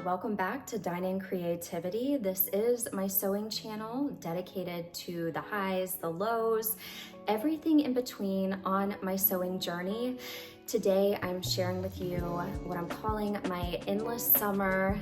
welcome back to Dine-In Creativity. This is my sewing channel dedicated to the highs, the lows, everything in between on my sewing journey. Today, I'm sharing with you what I'm calling my endless summer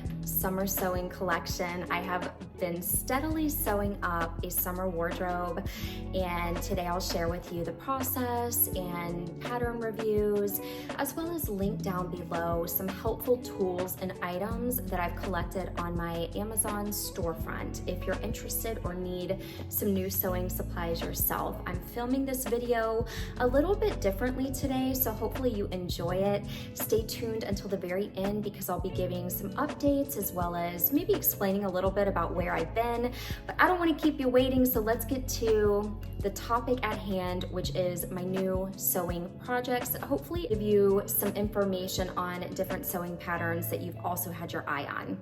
sewing collection. I have been steadily sewing up a summer wardrobe, and today I'll share with you the process and pattern reviews, as well as link down below some helpful tools and items that I've collected on my Amazon storefront. If you're interested or need some new sewing supplies yourself, I'm filming this video a little bit differently today, so hopefully you enjoy it. Stay tuned until the very end because I'll be giving some updates as well as maybe explaining a little bit about where I've been, but I don't want to keep you waiting, so let's get to the topic at hand, which is my new sewing projects that hopefully give you some information on different sewing patterns that you've also had your eye on.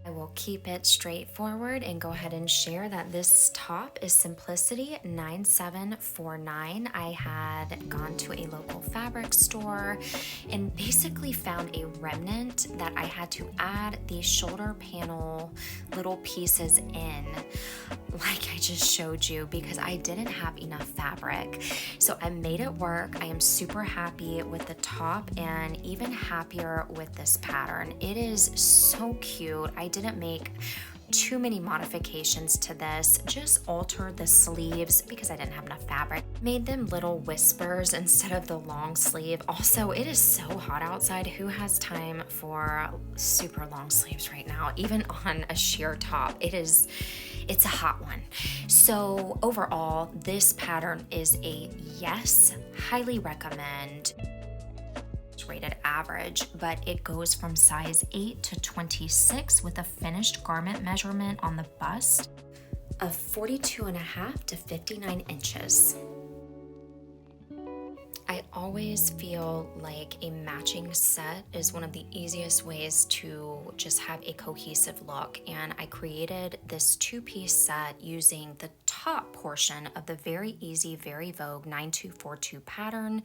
I will keep it straightforward and go ahead and share that this top is Simplicity 9749. I had gone to a local fabric store and basically found a remnant that I had to add these shoulder panel little pieces in, like I just showed you, because I didn't have enough fabric. So I made it work. I am super happy with the top and even happier with this pattern. It is so cute. I didn't make too many modifications to this, just altered the sleeves because I didn't have enough fabric. Made them little whispers instead of the long sleeve. Also, it is so hot outside. Who has time for super long sleeves right now? Even on a sheer top, it's a hot one. So overall, this pattern is a yes, highly recommend. Rated average, but it goes from size 8 to 26 with a finished garment measurement on the bust of 42.5 to 59 inches. I always feel like a matching set is one of the easiest ways to just have a cohesive look, and I created this two-piece set using the top portion of the very easy, very Vogue 9242 pattern,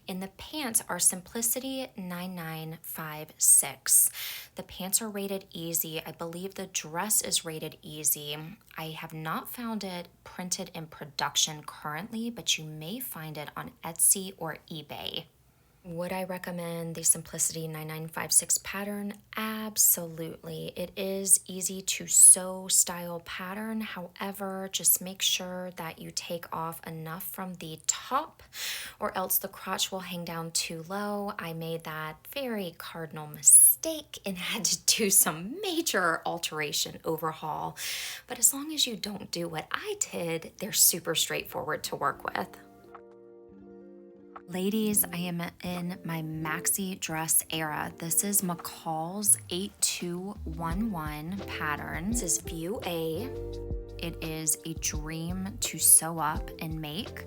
and the pants are Simplicity 9956. The pants are rated easy. I believe the dress is rated easy. I have not found it printed in production currently, but you may find it on Etsy or eBay. Would I recommend the Simplicity 9956 pattern? Absolutely. It is easy to sew style pattern. However, just make sure that you take off enough from the top or else the crotch will hang down too low. I made that very cardinal mistake and had to do some major alteration overhaul. But as long as you don't do what I did, they're super straightforward to work with. Ladies, I am in my maxi dress era. This is McCall's 8211 pattern. This is View A. It is a dream to sew up and make.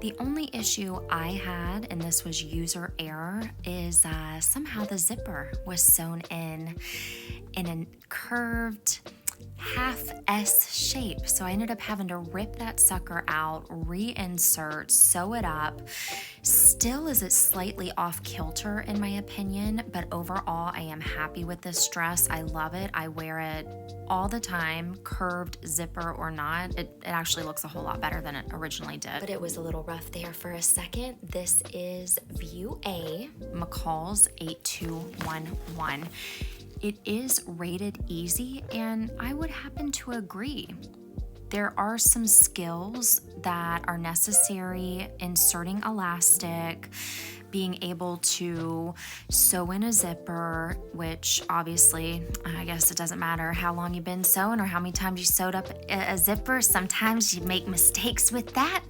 The only issue I had, and this was user error, is somehow the zipper was sewn in a curved half S shape. So I ended up having to rip that sucker out, reinsert, sew it up. Still is it slightly off kilter in my opinion, but overall I am happy with this dress. I love it. I wear it all the time, curved zipper or not. It actually looks a whole lot better than it originally did, but it was a little rough there for a second. This is View A, McCall's 8211. It is rated easy, and I would happen to agree. There are some skills that are necessary: inserting elastic, being able to sew in a zipper, which obviously, I guess it doesn't matter how long you've been sewing or how many times you sewed up a zipper. Sometimes you make mistakes with that.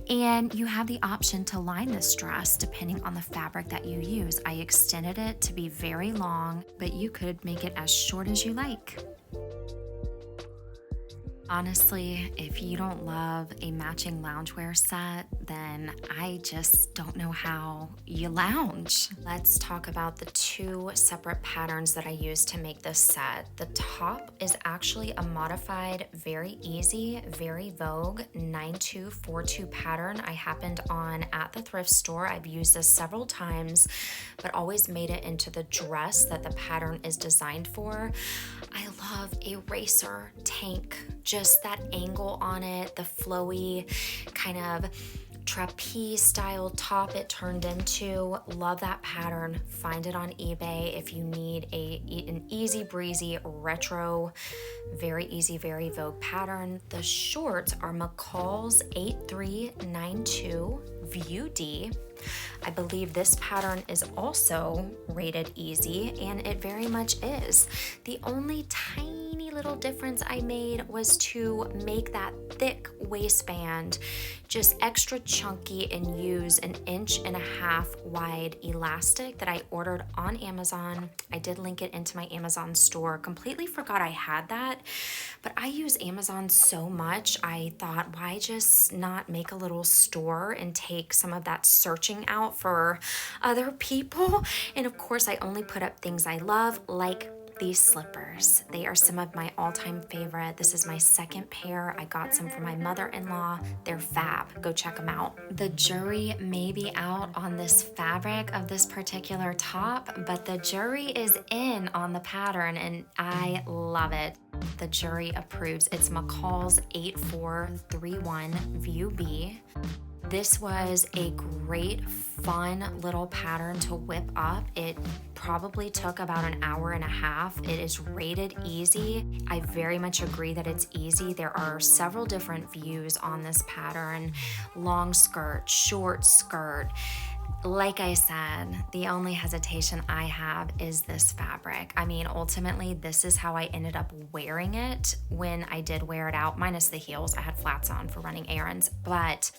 And you have the option to line this dress depending on the fabric that you use. I extended it to be very long, but you could make it as short as you like. Honestly, if you don't love a matching loungewear set, then I just don't know how you lounge. Let's talk about the two separate patterns that I use to make this set. The top is actually a modified, very easy, very Vogue 9242 pattern I happened on at the thrift store. I've used this several times, but always made it into the dress that the pattern is designed for. I love a racer tank, just that angle on it, the flowy kind of trapeze style top it turned into. Love that pattern. Find it on eBay if you need an easy breezy retro, very easy, very Vogue pattern. The shorts are McCall's 8392 View D. I believe this pattern is also rated easy, and it very much is. The only tiny little difference I made was to make that thick waistband just extra chunky and use an 1.5 inch wide elastic that I ordered on Amazon. I did link it into my Amazon store. Completely forgot I had that, but I use Amazon so much, I thought, why just not make a little store and take some of that searching out for other people? And of course, I only put up things I love, like these slippers. They are some of my all-time favorite. This is my second pair. I got some from my mother-in-law. They're fab. Go check them out. The jury may be out on this fabric of this particular top, but the jury is in on the pattern, and I love it. The jury approves. It's McCall's 8431 View B. This was a great, fun little pattern to whip up. It probably took about 1.5 hours. It is rated easy. I very much agree that it's easy. There are several different views on this pattern. Long skirt, short skirt. Like I said, the only hesitation I have is this fabric. I mean, ultimately, this is how I ended up wearing it when I did wear it out, minus the heels. I had flats on for running errands, but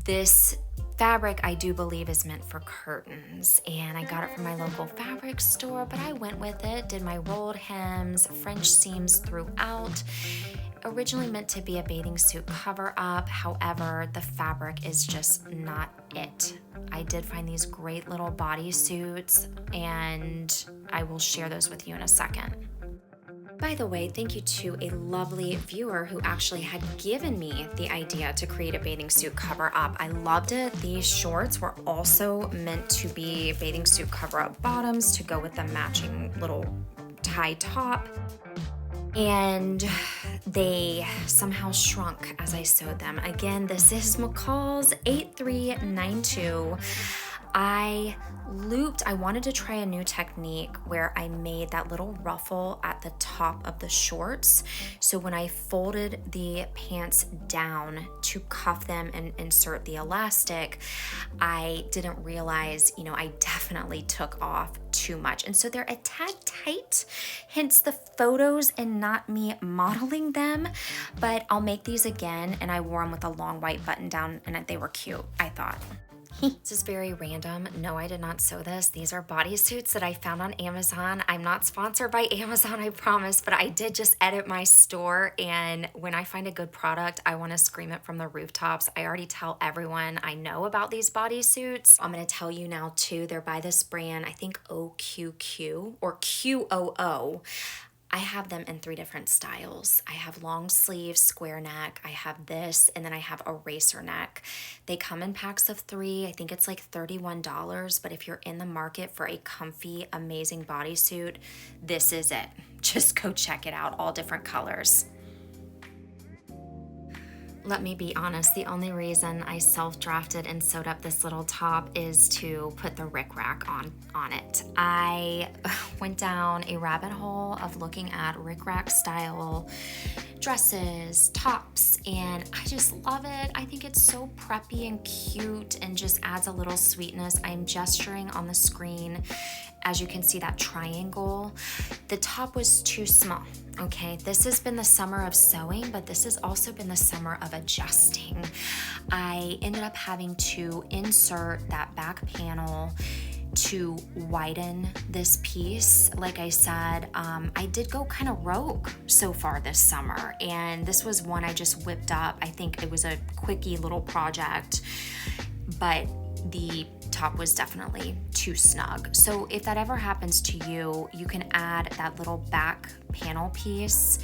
this fabric I do believe is meant for curtains, and I got it from my local fabric store, but I went with it, did my rolled hems, French seams throughout. Originally meant to be a bathing suit cover up, however, the fabric is just not it. I did find these great little bodysuits, and I will share those with you in a second. By the way, thank you to a lovely viewer who actually had given me the idea to create a bathing suit cover up. I loved it. These shorts were also meant to be bathing suit cover up bottoms to go with the matching little tie top. And they somehow shrunk as I sewed them. Again, this is McCall's 8392. I wanted to try a new technique where I made that little ruffle at the top of the shorts. So when I folded the pants down to cuff them and insert the elastic, I didn't realize, I definitely took off too much. And so they're a tad tight, hence the photos and not me modeling them. But I'll make these again, and I wore them with a long white button down, and they were cute, I thought. This is very random. No, I did not sew this. These are bodysuits that I found on Amazon. I'm not sponsored by Amazon, I promise, but I did just edit my store, and when I find a good product, I want to scream it from the rooftops. I already tell everyone I know about these bodysuits. I'm going to tell you now too. They're by this brand, I think OQQ or QOO. I have them in 3 different styles. I have long sleeve, square neck, I have this, and then I have a racer neck. They come in packs of 3. I think it's like $31, but if you're in the market for a comfy, amazing bodysuit, this is it. Just go check it out, all different colors. Let me be honest, the only reason I self-drafted and sewed up this little top is to put the Ric Rac on it. I went down a rabbit hole of looking at Ric Rac style dresses, tops, and I just love it. I think it's so preppy and cute and just adds a little sweetness. I'm gesturing on the screen. As you can see, that triangle, the top was too small. Okay, this has been the summer of sewing, but this has also been the summer of adjusting. I ended up having to insert that back panel to widen this piece. Like I said, I did go kind of rogue so far this summer, and this was one I just whipped up. I think it was a quickie little project, but the top was definitely too snug. So if that ever happens to you, you can add that little back panel piece,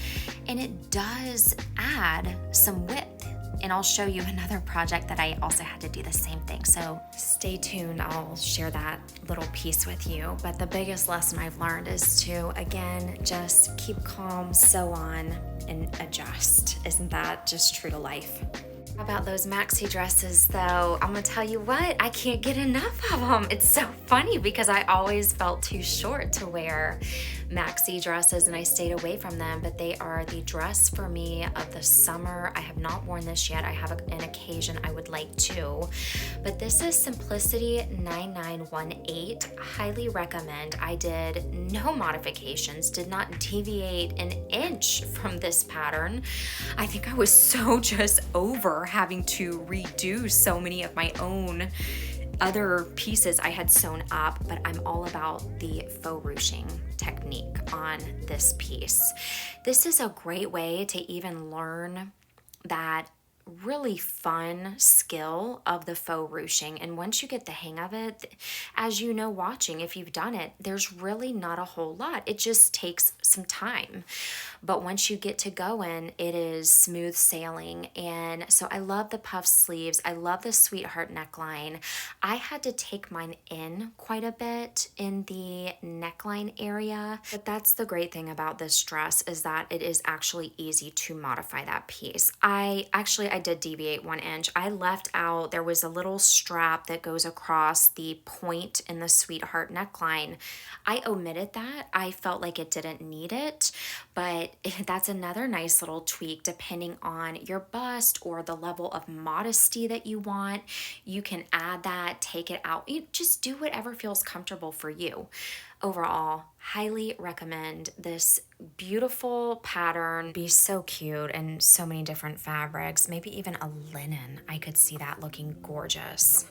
and it does add some width. And I'll show you another project that I also had to do the same thing. So stay tuned, I'll share that little piece with you. But the biggest lesson I've learned is to, again, just keep calm, sew on, and adjust. Isn't that just true to life? How about those maxi dresses though? I'm gonna tell you what, I can't get enough of them. It's so funny because I always felt too short to wear maxi dresses and I stayed away from them, but they are the dress for me of the summer. I have not worn this yet. I have an occasion I would like to, but this is Simplicity 9918. Highly recommend. I did no modifications, did not deviate an inch from this pattern. I think I was so just over having to redo so many of my own other pieces I had sewn up, but I'm all about the faux ruching technique on this piece. This is a great way to even learn that really fun skill of the faux ruching. And once you get the hang of it, as you know, watching, if you've done it, there's really not a whole lot. It just takes some time. But once you get to going, it is smooth sailing. And so I love the puff sleeves. I love the sweetheart neckline. I had to take mine in quite a bit in the neckline area. But that's the great thing about this dress, is that it is actually easy to modify that piece. I did deviate 1 inch. I left out, there was a little strap that goes across the point in the sweetheart neckline. I omitted that. I felt like it didn't need it, but that's another nice little tweak depending on your bust or the level of modesty that you want. You can add that, take it out. You just do whatever feels comfortable for you. Overall, highly recommend this beautiful pattern. Be so cute and so many different fabrics, maybe even a linen. I could see that looking gorgeous.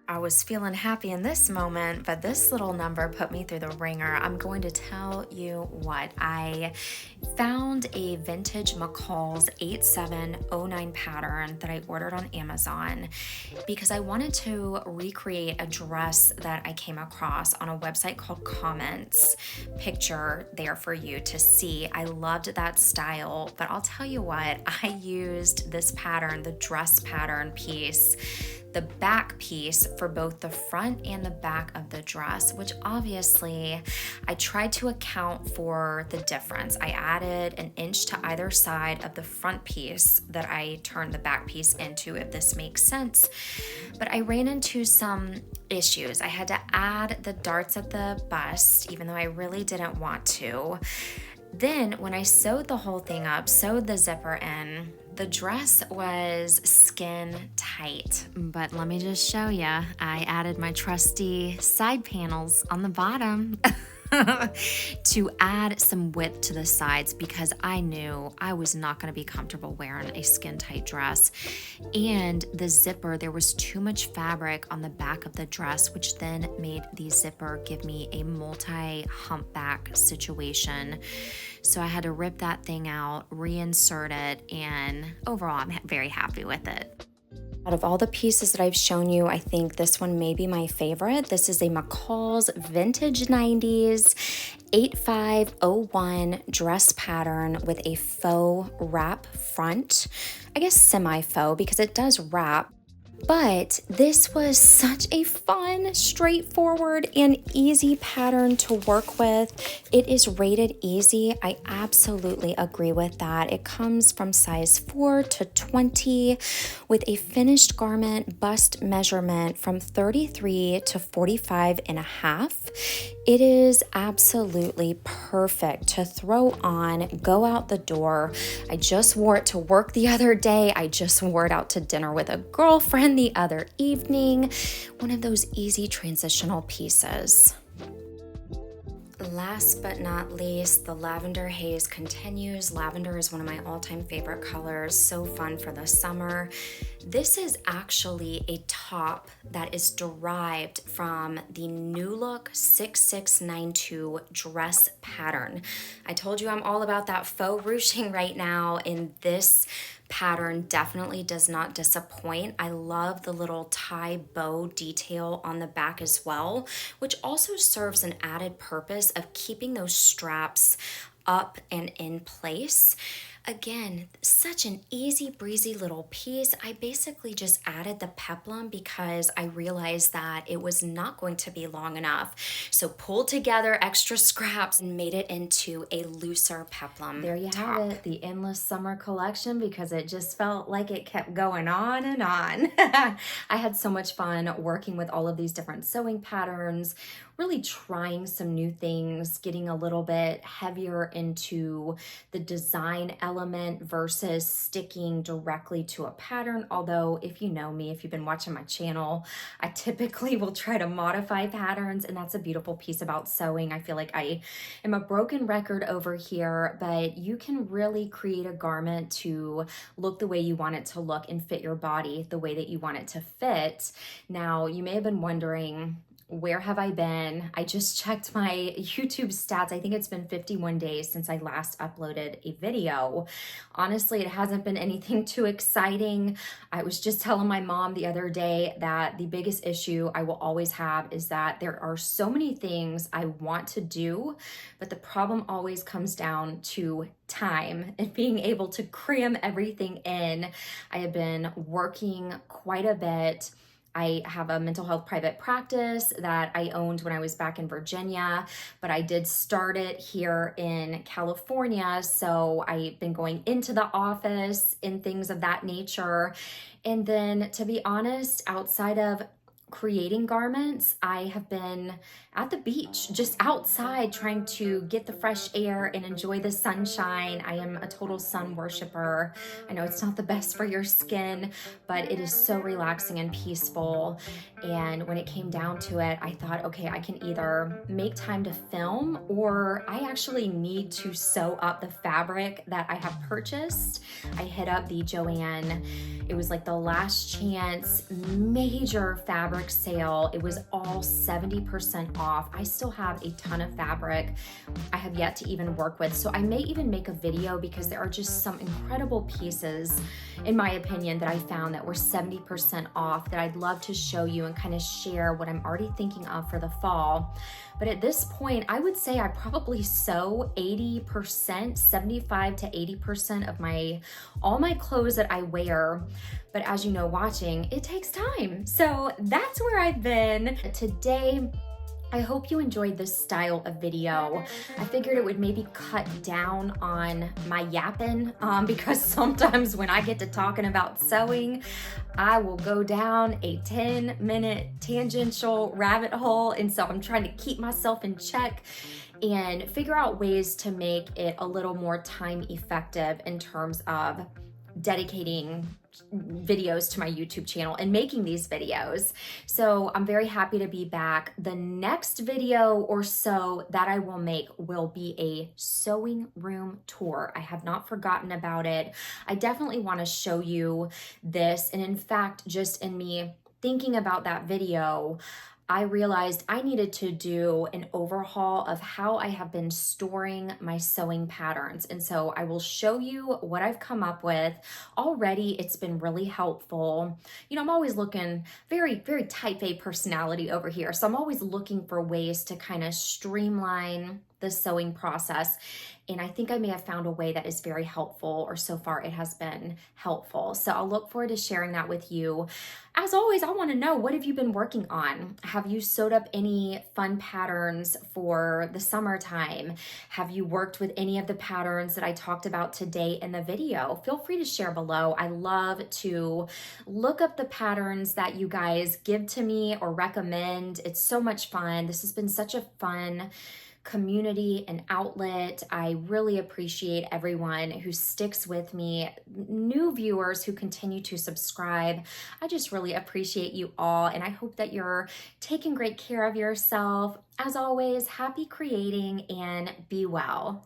I was feeling happy in this moment, but this little number put me through the ringer. I'm going to tell you what. I found a vintage McCall's 8709 pattern that I ordered on Amazon because I wanted to recreate a dress that I came across on a website called Comments. Picture there for you to see. I loved that style, but I'll tell you what, I used this pattern, the dress pattern piece, the back piece for both the front and the back of the dress, which obviously I tried to account for the difference. I added 1 inch to either side of the front piece that I turned the back piece into, if this makes sense. But I ran into some issues. I had to add the darts at the bust, even though I really didn't want to. Then when I sewed the whole thing up, sewed the zipper in, the dress was skin tight, but let me just show you. I added my trusty side panels on the bottom to add some width to the sides because I knew I was not going to be comfortable wearing a skin tight dress. And the zipper, there was too much fabric on the back of the dress, which then made the zipper give me a multi-humpback situation. So I had to rip that thing out, reinsert it, and overall I'm very happy with it. Out of all the pieces that I've shown you, I think this one may be my favorite. This is a McCall's Vintage 90s 8501 dress pattern with a faux wrap front. I guess semi-faux because it does wrap. But this was such a fun, straightforward, and easy pattern to work with. It is rated easy. I absolutely agree with that. It comes from size 4 to 20 with a finished garment bust measurement from 33 to 45 and a half. It is absolutely perfect to throw on, go out the door. I just wore it to work the other day. I just wore it out to dinner with a girlfriend the other evening. One of those easy transitional pieces. Last but not least, the lavender haze continues. Lavender is one of my all-time favorite colors, so fun for the summer. This is actually a top that is derived from the New Look 6692 dress pattern. I told you I'm all about that faux ruching right now, and this pattern definitely does not disappoint. I love the little tie bow detail on the back as well, which also serves an added purpose of keeping those straps up and in place. Again, such an easy breezy little piece. I basically just added the peplum because I realized that it was not going to be long enough. So pulled together extra scraps and made it into a looser peplum. There you have it, the endless summer collection, because it just felt like it kept going on and on. I had so much fun working with all of these different sewing patterns, really trying some new things, getting a little bit heavier into the design element versus sticking directly to a pattern. Although if you know me, if you've been watching my channel, I typically will try to modify patterns, and that's a beautiful piece about sewing. I feel like I am a broken record over here, but you can really create a garment to look the way you want it to look and fit your body the way that you want it to fit. Now, you may have been wondering, where have I been? I just checked my YouTube stats. I think it's been 51 days since I last uploaded a video. Honestly, it hasn't been anything too exciting. I was just telling my mom the other day that the biggest issue I will always have is that there are so many things I want to do, but the problem always comes down to time and being able to cram everything in. I have been working quite a bit. I have a mental health private practice that I owned when I was back in Virginia, but I did start it here in California. So I've been going into the office and things of that nature. And then, to be honest, outside of creating garments, I have been at the beach, just outside, trying to get the fresh air and enjoy the sunshine. I am a total sun worshiper. I know it's not the best for your skin, but it is so relaxing and peaceful. And when it came down to it, I thought, okay, I can either make time to film, or I actually need to sew up the fabric that I have purchased. I hit up the Joann. It was like the last chance major fabric sale. It was all 70% off. I still have a ton of fabric I have yet to even work with. So I may even make a video, because there are just some incredible pieces, in my opinion, that I found that were 70% off that I'd love to show you and kind of share what I'm already thinking of for the fall. But at this point, I would say I probably sew 80%, 75 to 80% of all my clothes that I wear. But as you know, watching, it takes time. So that's where I've been today. I hope you enjoyed this style of video. I figured it would maybe cut down on my yapping, because sometimes when I get to talking about sewing, I will go down a 10-minute tangential rabbit hole. And so I'm trying to keep myself in check and figure out ways to make it a little more time effective in terms of dedicating videos to my YouTube channel and making these videos. So I'm very happy to be back. The next video or so that I will make will be a sewing room tour. I have not forgotten about it. I definitely want to show you this. And in fact, just in me thinking about that video, I realized I needed to do an overhaul of how I have been storing my sewing patterns. And so I will show you what I've come up with. Already, it's been really helpful. You know, I'm always looking, very, very type A personality over here. So I'm always looking for ways to kind of streamline the sewing process. And I think I may have found a way that is very helpful, or so far it has been helpful. So I'll look forward to sharing that with you. As always, I want to know, what have you been working on? Have you sewed up any fun patterns for the summertime? Have you worked with any of the patterns that I talked about today in the video? Feel free to share below. I love to look up the patterns that you guys give to me or recommend. It's so much fun. This has been such a fun community and outlet. I really appreciate everyone who sticks with me, new viewers who continue to subscribe. I just really appreciate you all, and I hope that you're taking great care of yourself. As always, happy creating and be well.